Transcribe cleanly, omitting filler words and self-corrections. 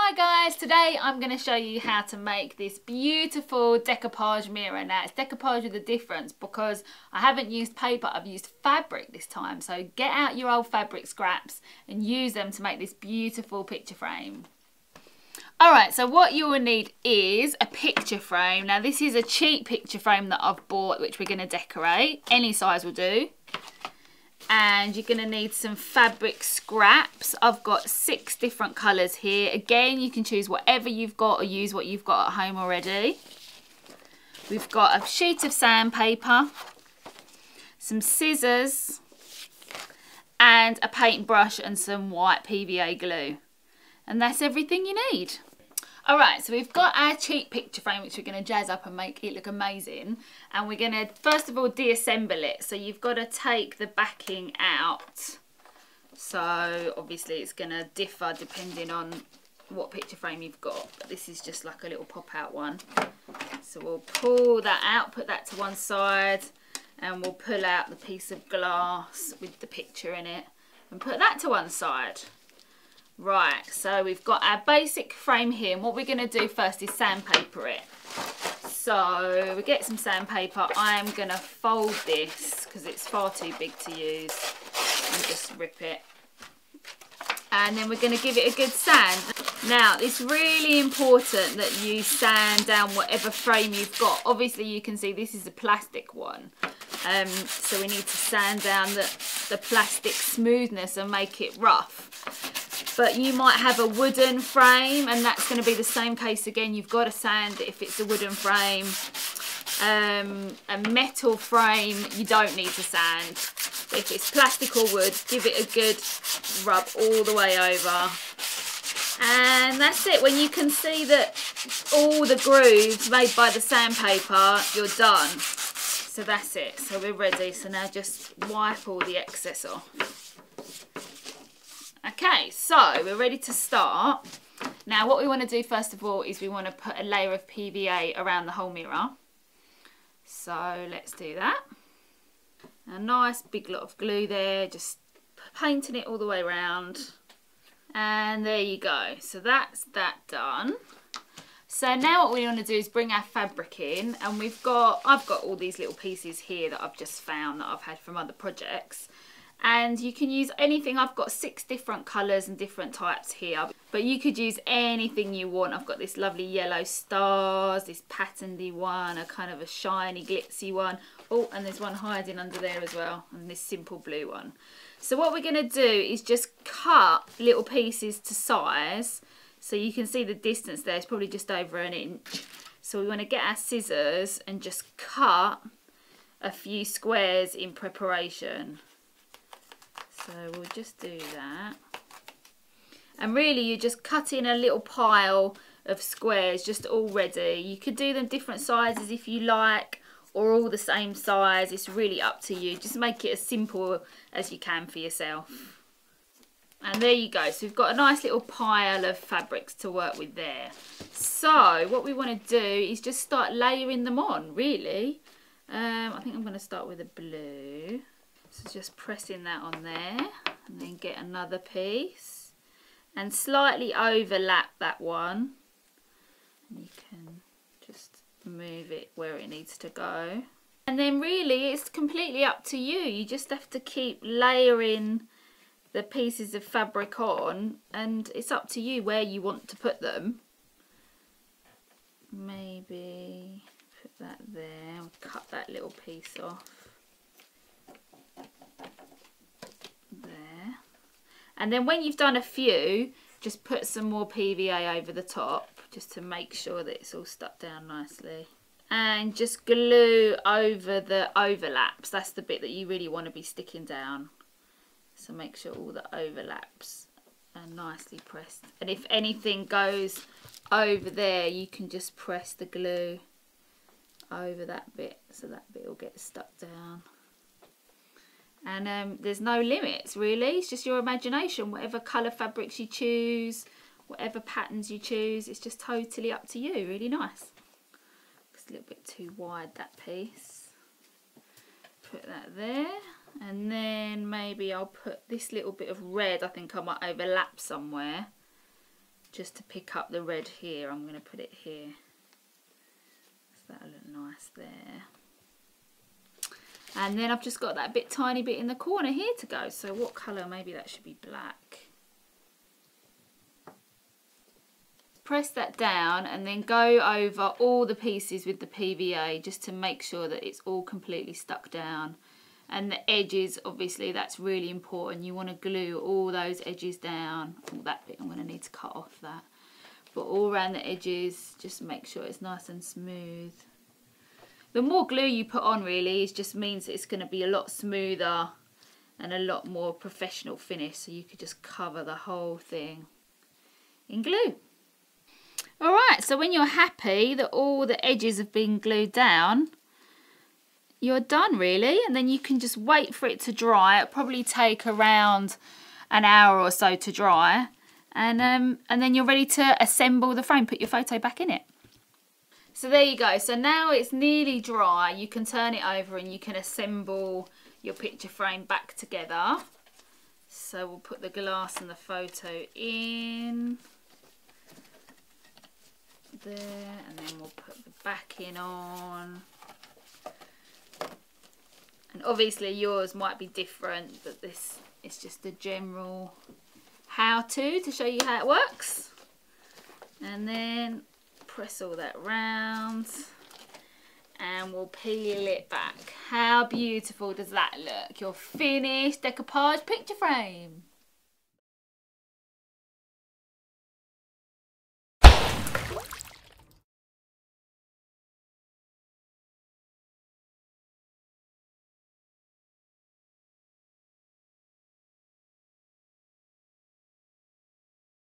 Hi guys, today I'm going to show you how to make this beautiful decoupage mirror. Now it's decoupage with a difference because I haven't used paper, I've used fabric this time. So get out your old fabric scraps and use them to make this beautiful picture frame. Alright, so what you will need is a picture frame. Now this is a cheap picture frame that I've bought which we're going to decorate. Any size will do. And you're going to need some fabric scraps. I've got 6 different colours here. Again, you can choose whatever you've got or use what you've got at home already. We've got a sheet of sandpaper, some scissors, and a paintbrush and some white PVA glue. And that's everything you need. Alright, so we've got our cheap picture frame which we're going to jazz up and make it look amazing. And we're going to, first of all, deassemble it. So you've got to take the backing out. So obviously it's going to differ depending on what picture frame you've got. But this is just like a little pop-out one. So we'll pull that out, put that to one side. And we'll pull out the piece of glass with the picture in it. And put that to one side. Right, so we've got our basic frame here, and what we're going to do first is sandpaper it. So we get some sandpaper. I am going to fold this because it's far too big to use, and just rip it. And then we're going to give it a good sand. Now, it's really important that you sand down whatever frame you've got. Obviously, you can see this is a plastic one. So we need to sand down the plastic smoothness and make it rough. But you might have a wooden frame and that's going to be the same case again. You've got to sand it if it's a wooden frame. A metal frame, you don't need to sand. But if it's plastic or wood, give it a good rub all the way over. And that's it. When you can see that all the grooves made by the sandpaper, you're done. So that's it. So we're ready. So now just wipe all the excess off. Okay, so we're ready to start. Now what we want to do first of all is we want to put a layer of PVA around the whole mirror. So let's do that. A nice big lot of glue there, just painting it all the way around. And there you go. So that's that done. So now what we want to do is bring our fabric in, and I've got all these little pieces here that I've just found that I've had from other projects. And you can use anything. I've got 6 different colours and different types here, but you could use anything you want. I've got this lovely yellow stars, this patternedy one, a kind of a shiny glitzy one. Oh, and there's one hiding under there as well, and this simple blue one. So what we're going to do is just cut little pieces to size. So you can see the distance there, it's probably just over 1 inch. So we want to get our scissors and just cut a few squares in preparation. So we'll just do that. And really you're just cutting a little pile of squares just all ready. You could do them different sizes if you like, or all the same size. It's really up to you. Just make it as simple as you can for yourself. And there you go. So we've got a nice little pile of fabrics to work with there. So what we want to do is just start layering them on, really. I think I'm going to start with a blue. So just pressing that on there, and then get another piece and slightly overlap that one. And you can just move it where it needs to go. And then really it's completely up to you. You just have to keep layering the pieces of fabric on, and it's up to you where you want to put them. Maybe put that there, I'll cut that little piece off. There. And then when you've done a few, just put some more PVA over the top just to make sure that it's all stuck down nicely. And just glue over the overlaps. That's the bit that you really want to be sticking down. So make sure all the overlaps are nicely pressed. And if anything goes over there, you can just press the glue over that bit so that bit will get stuck down. And there's no limits really, it's just your imagination. Whatever colour fabrics you choose, whatever patterns you choose, it's just totally up to you. Really nice. It's a little bit too wide, that piece. Put that there. And then maybe I'll put this little bit of red, I think I might overlap somewhere. just to pick up the red here. I'm going to put it here. So that'll look nice there. And then I've just got that tiny bit in the corner here to go. So what colour? Maybe that should be black. Press that down and then go over all the pieces with the PVA just to make sure that it's all completely stuck down. And the edges, obviously, that's really important. You want to glue all those edges down. Oh, that bit I'm going to need to cut off that. But all around the edges, just make sure it's nice and smooth. The more glue you put on, really, it just means that it's going to be a lot smoother and a lot more professional finish. So you could just cover the whole thing in glue. Alright, so when you're happy that all the edges have been glued down, you're done really, and then you can just wait for it to dry. It'll probably take around an hour or so to dry, and then you're ready to assemble the frame, put your photo back in it. So there you go, so now it's nearly dry. You can turn it over and you can assemble your picture frame back together. So we'll put the glass and the photo in there, and then we'll put the backing on. And obviously yours might be different, but this is just a general how-to to show you how it works. And then press all that round and we'll peel it back. How beautiful does that look? Your finished decoupage picture frame.